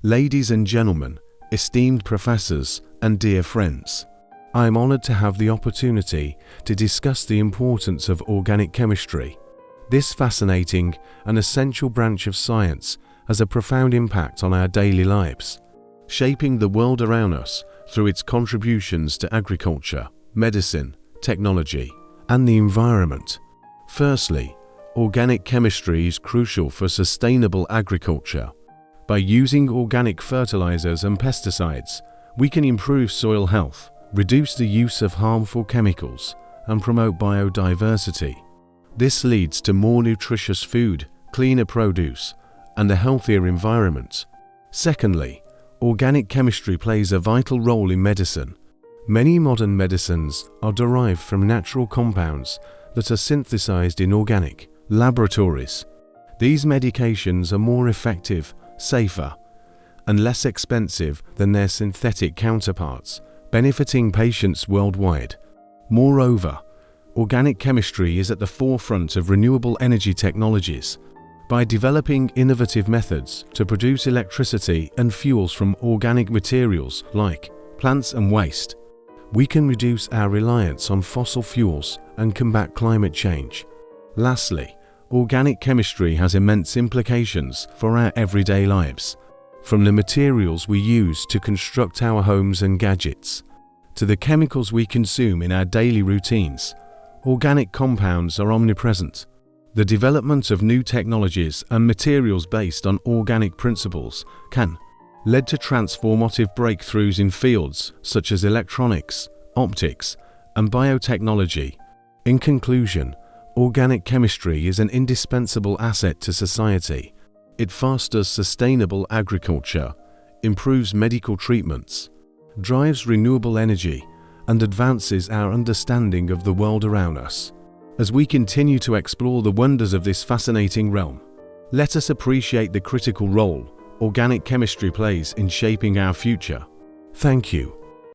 Ladies and gentlemen, esteemed professors, and dear friends, I am honored to have the opportunity to discuss the importance of organic chemistry. This fascinating and essential branch of science has a profound impact on our daily lives, shaping the world around us through its contributions to agriculture, medicine, technology, and the environment. Firstly, organic chemistry is crucial for sustainable agriculture. By using organic fertilizers and pesticides, we can improve soil health, reduce the use of harmful chemicals, and promote biodiversity. This leads to more nutritious food, cleaner produce, and a healthier environment. Secondly, organic chemistry plays a vital role in medicine. Many modern medicines are derived from natural compounds that are synthesized in organic laboratories. These medications are more effective, safer, and less expensive than their synthetic counterparts, benefiting patients worldwide. Moreover, organic chemistry is at the forefront of renewable energy technologies. By developing innovative methods to produce electricity and fuels from organic materials like plants and waste, we can reduce our reliance on fossil fuels and combat climate change. Lastly, organic chemistry has immense implications for our everyday lives. From the materials we use to construct our homes and gadgets, to the chemicals we consume in our daily routines, organic compounds are omnipresent. The development of new technologies and materials based on organic principles can lead to transformative breakthroughs in fields such as electronics, optics, and biotechnology. In conclusion, organic chemistry is an indispensable asset to society. It fosters sustainable agriculture, improves medical treatments, drives renewable energy, and advances our understanding of the world around us. As we continue to explore the wonders of this fascinating realm, let us appreciate the critical role organic chemistry plays in shaping our future. Thank you.